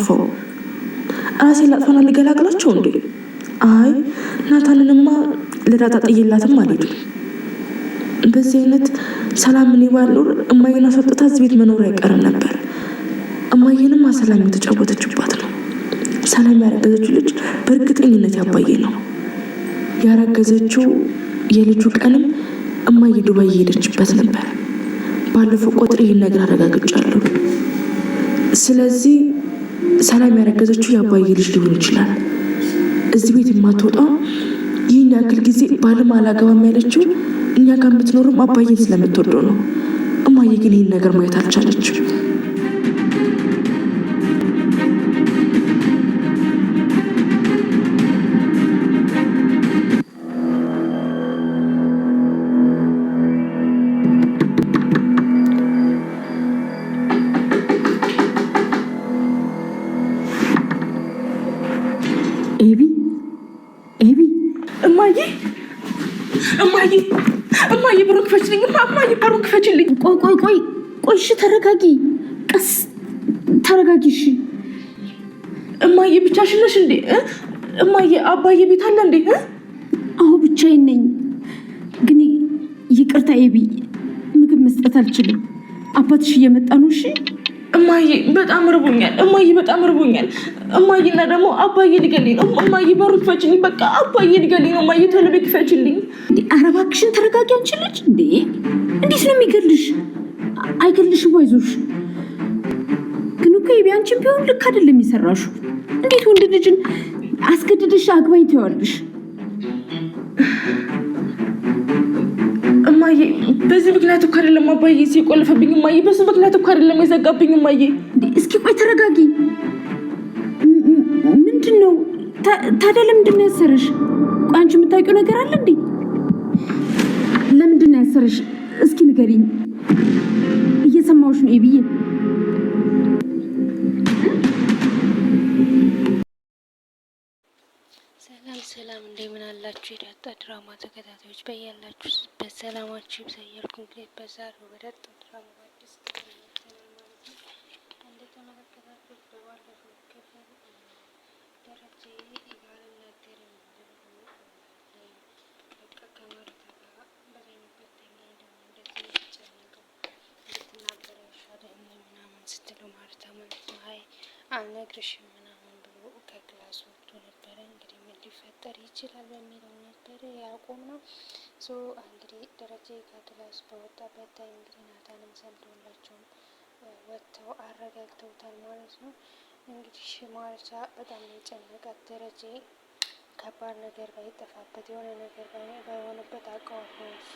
የማጠፋው? ራሴን ላጥፋና ልገላግላቸው እንዴ? አይ ናታንንማ ለዳጣ ጥዬላትም አልሄድም። በዚህ አይነት ሰላም እኔ ባልኖር እማዬን አስወጥታ እዚህ ቤት መኖር አይቀርም ነበር። እማዬንማ ሰላም የተጫወተችባት ነው። ሰላም ያረገዘችው ልጅ በእርግጠኝነት ያባዬ ነው። ያረገዘችው የልጁ ቀንም እማዬ ዱባይ የሄደችበት ነበር። ባለፈው ቆጥሬ ይህን ነገር አረጋግጫለሁ። ስለዚህ ሰላም ያረገዘችው የአባዬ ልጅ ሊሆን ይችላል። እዚህ ቤት የማትወጣው ይህን ያክል ጊዜ ባልም አላገባም ያለችው እኛ ጋር የምትኖርም አባዬን ስለምትወደው ነው። እማዬ ግን ይህን ነገር ማየት አልቻለችም። እማዬ በሩን ክፈችልኝ! እማዬ በሩን ክፈችልኝ! ቆይ እሺ ተረጋጊ፣ ቀስ ተረጋጊ። እሺ እማዬ ብቻሽን ነሽ እንዴ? እማዬ አባዬ ቤት አለ እንዴ? አዎ ብቻዬን ነኝ። ግን ይቅርታ ኤቢ፣ ምግብ መስጠት አልችልም። አባትሽ እየመጣ ነው። እሺ እማዬ በጣም ርቦኛል። እማዬ በጣም ርቦኛል። እማዬና ደግሞ አባዬ ሊገለኝ ነው። እማዬ በሩን ክፈችልኝ! በቃ አባዬ ሊገለኝ ነው። እማዬ ቶሎ ቤት ክፈችልኝ! ኧረ እባክሽን ተረጋጊ። አንቺ ልጅ እንዴ! እንዴት ነው የሚገልሽ? አይገልሽም፣ አይዞሽ። ግን እኮ ኤቢ አንቺን ቢሆን ልክ አይደለም የሰራሽው። እንዴት ወንድ ልጅን አስገድደሽ አግባኝ ትይዋለሽ? እማዬ በዚህ ምክንያት እኮ አይደለም አባዬ ሲቆልፍብኝ። እማዬ በሱ ምክንያት እኮ አይደለም የዘጋብኝ። እማዬ እስኪ ቆይ ተረጋጊ። ምንድን ነው ታዲያ? ለምንድን ነው ያሰረሽ? ቆይ አንቺ የምታውቂው ነገር አለ እንዴ? ለምንድን ነው ያሰረሽ? እስኪ ንገሪኝ። እየሰማሁሽ ነው ኤቢዬ። ሰላም እንደምን አላችሁ? የዳጣ ድራማ ተከታታዮች በያላችሁ በሰላማችሁ ይብዛ እያልኩ እንግዲህ በዛሬው በዳጣ ድራማ አዲስ ተመልክተናል ማለት ነው። እንደተመለከታችሁት በባለፈው ክፍል ደረጀ ያልናገርም በቃ ከማረታ ጋር በሌለበት ተኛ ደግሞ እንደዚህ የተጨነቀው እንድትናገር አይሻልም ምናምን ስትለው ማረታ ማለት ነው አይ አልነግርሽም ምናምን ብሎ ከክላስ ወጥቶ ነበረ። እንግዲህ ምን ሊፈጠር ይችላል በሚለው ነበር ያቆም ነው። እንግዲህ ደረጀ ከክላስ በወጣበት ታይም እንግዲህ ናታንም ሰምቶላቸውም ወጥተው አረጋግተውታል ማለት ነው። እንግዲህ ማርታ በጣም የጨነቃት ደረጀ ከባድ ነገር ባይጠፋበት የሆነ ነገር ባይሆንበት አውቀዋለሁ እሱ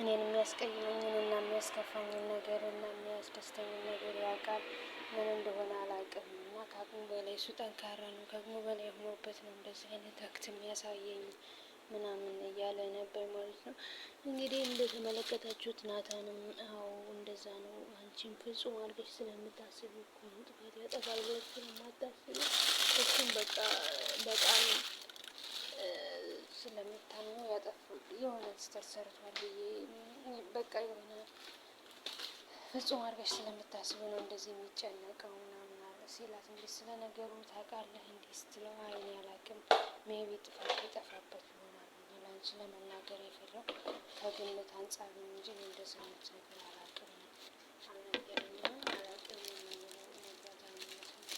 እኔን የሚያስቀይመኝን እና የሚያስከፋኝን ነገር እና የሚያስደስተኝን ነገር ያውቃል። ምን እንደሆነ አላውቅም እና ከአቅሙ በላይ እሱ ጠንካራ ነው። ከአቅሙ በላይ ሆኖበት ነው እንደዚህ አይነት አክት የሚያሳየኝ ምናምን እያለ ነበር ማለት ነው። እንግዲህ እንደተመለከታችሁት ናታንም አዎ እንደዛ ነው፣ አንቺን ፍጹም አድርገሽ ስለምታስቢ እኮ ነው ጥፋት ያጠፋል ብለሽ ስለማታስቢ እሱም በቃ በጣም ስለምታምነው ያጠፋል የሆነ ስህተት ሰርቷል ብዬ በቃ የሆነ ፍጹም አድርገሽ ስለምታስቢ ነው እንደዚህ የሚጨነቀው ምናምን አለ ሲላት፣ እንግዲህ ስለ ነገሩ ታውቃለህ እንዲህ ስትለው አይኔ አላውቅም ሜቢ ጥፋት ሊጠፋበት ይሆናል ለአንቺ ለመናገር የፈራው ከግምት አንጻር ነው እንጂ እንደዚህ አይነት ነገር አላውቅም አልነገረኝም አላውቅም የሚለው ነግሯታል ማለት ነው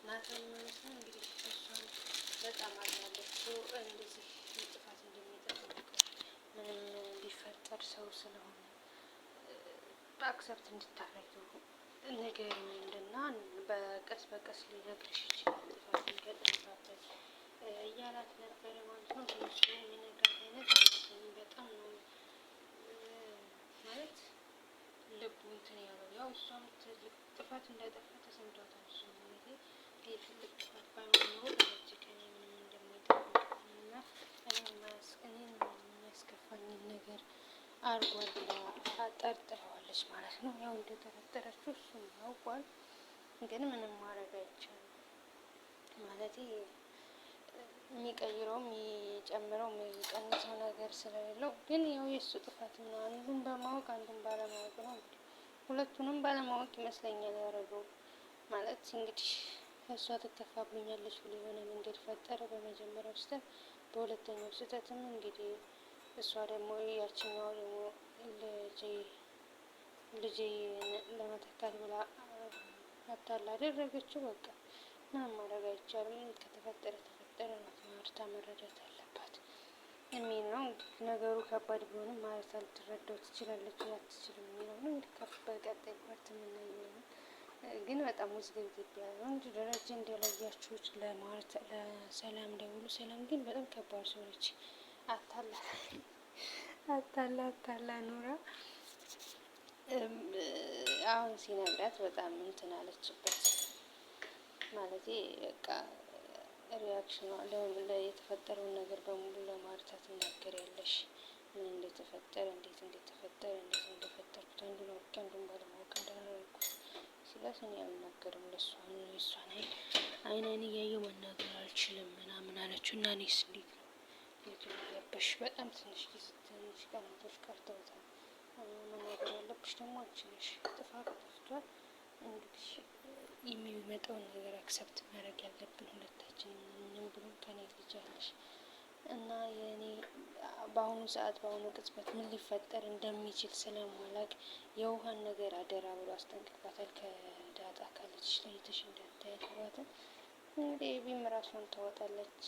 ናታን ማለት ነው። እንግዲህ እሷን በጣም አዝናለች። እንደዚህ ጥፋት እንደሚጠብቅ ምንም ቢፈጠር ሰው ስለሆነ በአክሰፕት እንድታረጊው ነገር ምንድና በቀስ በቀስ ሊነግርሽ ይችላል ጥፋትን ከጠፋበት እያላት ነበረ ማለት ነው። ትንሽ የሚነግራት አይነት በጣም ነው ማለት ልቡ እንትን ያለው ያው እሷም ትልቅ ጥፋት እንዳጠፋ ተሰምቷታል። እሱ ማለት ትልቅ ጥፋት ባይሆን ኖሮ ደረጀ ከእኔ ምንም እንደማይጠብቅ እና እኔን የሚያስከፋኝን ነገር አርጓል ብላ ጠርጥረዋለች ማለት ነው። ያው እንደጠረጠረችው እሱም ያውቋል፣ ግን ምንም ማድረግ አይቻልም ማለት የሚቀይረው የሚጨምረው የሚቀንሰው ነገር ስለሌለው፣ ግን ያው የእሱ ጥፋት ነው። አንዱን በማወቅ አንዱን ባለማወቅ ነው እንግዲህ ሁለቱንም ባለማወቅ ይመስለኛል ያደረገው። ማለት እንግዲህ እሷ ትከፋብኛለች ብሎ የሆነ መንገድ ፈጠረ በመጀመሪያው ስህተት፣ በሁለተኛው ስህተትም እንግዲህ እሷ ደግሞ ያችኛው ደግሞ ልጄ ለመተካት ብላ አታላ አደረገችው። በቃ ምንም ማድረግ አይቻልም። ከተፈጠረ ተፈጠረ ነው። ማርታ መረዳት አለባት የሚል ነው። ነገሩ ከባድ ቢሆንም ማርታ ልትረዳው ትችላለች አትችልም የሚለው ነው እንግዲህ በቀጣይ ፓርት የምናየው ነው። ግን በጣም ውዝግብግብ ያለ ነው እንጂ ደረጃ እንደለያችሁት ለማርታ ለሰላም ደውሉ። ሰላም ግን በጣም ከባድ ሰው ነች። አታላ ኑራ አሁን ሲነግራት በጣም እንትን አለችበት። ማለት በቃ ሪያክሽኗ የተፈጠረውን ነገር በሙሉ ለማርታ ትናገሪያለሽ። ምን እንደተፈጠረ እንዴት እንደፈጠርኩት አንዱን አውቄ አንዱን ባለማወቅ እንዳደረኩ ሲላት እኔ አልናገርም ለእሷ የእሷን አይን እያየሁ መናገር አልችልም ምናምን አለችው። እና እኔስ እንዴት ነው ልትነግሪያለሽ? በጣም ትንሽ ቀናቶች ቀርተውታል። መናገር ያለብሽ ደግሞ አንቺ ነሽ። ጥፋት ጠፍቷል። እንግዲህ የሚመጣውን ነገር አክሰፕት ማድረግ ያለብን ሁለታችንም። ምንም ብሎ ከኔ ልጅ አለሽ እና የእኔ በአሁኑ ሰዓት በአሁኑ ቅጽበት ምን ሊፈጠር እንደሚችል ስለማላቅ የውሃን ነገር አደራ ብሎ አስጠንቅቋታል። ከዳጣ ከልጅሽ ለይተሽ እንዳታያት ብሏታል። እንግዲህ ኤቢም ራሷን ታወጣለች።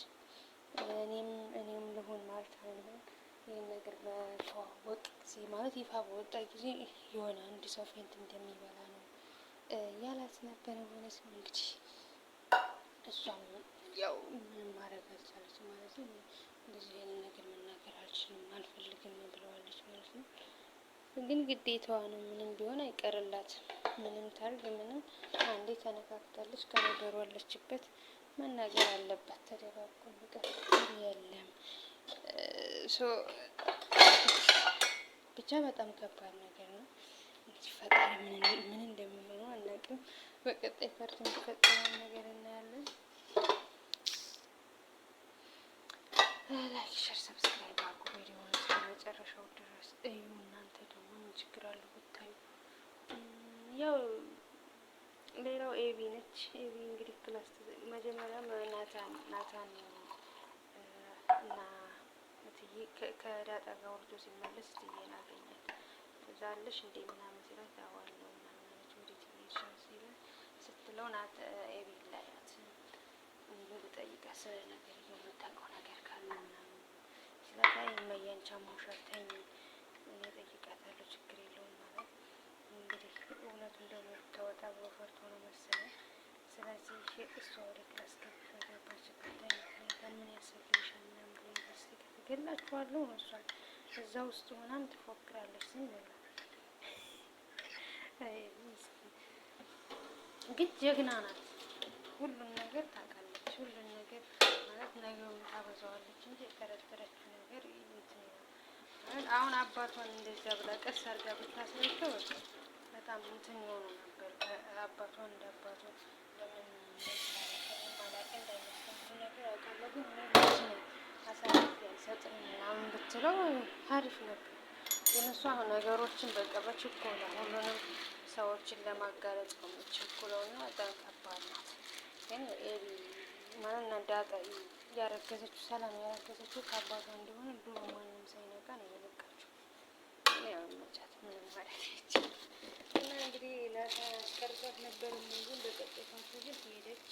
እኔም ልሆን ማለት አይሆን ይህን ነገር በተዋወቅ ጊዜ ማለት ይፋ በወጣ ጊዜ የሆነ አንድ ሰው ፌንት እንደሚበላ ነው ያላት ነበር። ማለት ነው እንግዲህ እሷም ያው ምንም ማድረግ አልቻለች ማለት ነው። እንደዚህ አይነት ነገር መናገር አልችልም አልፈልግም ብለዋለች ማለት ነው። ግን ግዴታዋ ነው። ምንም ቢሆን አይቀርላትም። ምንም ታርግ ምንም አንዴ ተነካክታለች። ከነገሩ አለችበት መናገር አለባት። ተደባብቆ የሚቀር የለም። ብቻ በጣም ከባድ ነገር ነው። ፈጣሪ ምን እንደሚሆነው አናውቅም። በቀጣይ ፓርት የሚፈጠረውን ነገር እናያለን። ላይክ፣ ሸር፣ ሰብስክራይብ አድርጉ። ቪዲዮውን እስከ መጨረሻው ድረስ እዩ። እናንተ ደግሞ ምን ችግር አለው ብታዩ? ያው ሌላው ኤቢ ነች። ኤቢ እንግዲህ ክላስ መጀመሪያ ናታን እና እትዬ ከዳጣ ጋር ወርዶ ሲመለስ እትዬን አገኛት። እዛ አለሽ እንዴ ምናምን ሲላት አዋለው ምናምን አለች። ወደ እትዬ ስትለው ናት ኤቢ ላያት ልጠይቃት ስለ ነገር የምታውቀው ነገር ካለ ምናምን ሲላት አይ እማዬ አንቺ አሞሻል ተይኝ እኔ እጠይቃታለሁ ችግር የለውም ማለት እንግዲህ እውነቱን ደግሞ ብታወጣ ብሎ ፈርቶ ነው መሰለኝ። ስለዚህ እሷ ወደ ክላስ ገባችበት ሁኔታ ምን ያሰልሻል ምናምን ብሎ ዩኒቨርሲቲ ከተገላችኋለሁ ነው እሷን እዛ ውስጥ ምናምን ትፎክራለች። ዝም ብላ ግን ጀግና ናት። ሁሉን ነገር ታውቃለች። ሁሉን ነገር ማለት ነገሩን ታበዛዋለች እንጂ የጠረጠረችው ነገር እንትን ማለት አሁን አባቷን እንደዛ ብላ ቀስ አድርጋ ብታስረዳው በጣም እንትን የሆኑ ነበር። አባቷን እንደ አባቷ ለምን ማላቅ እንዳይመስለው ብዙ ነገር አውቃለሁ ግን አሳልፌ አልሰጥም ምናምን ብትለው አሪፍ ነበር። ግን እሷ አሁን ነገሮችን በቃ በችኮላ ሁሉንም ሰዎችን ለማጋለጥ ነው የምትቸኩለው እና በጣም ከባድ ናት። ግን ኤቢ ማለት ዳጣ ያረገዘችው ሰላም ያረገዘችው ከአባቷ እንደሆነ ድሮ ማንም ሳይነቃ ነው የበቃችው። ያው መቻት ምንም ማለት አይቻልም። እና እንግዲህ ላሳስቀርጻት ነበር ግን በቀጥታ ሄደች።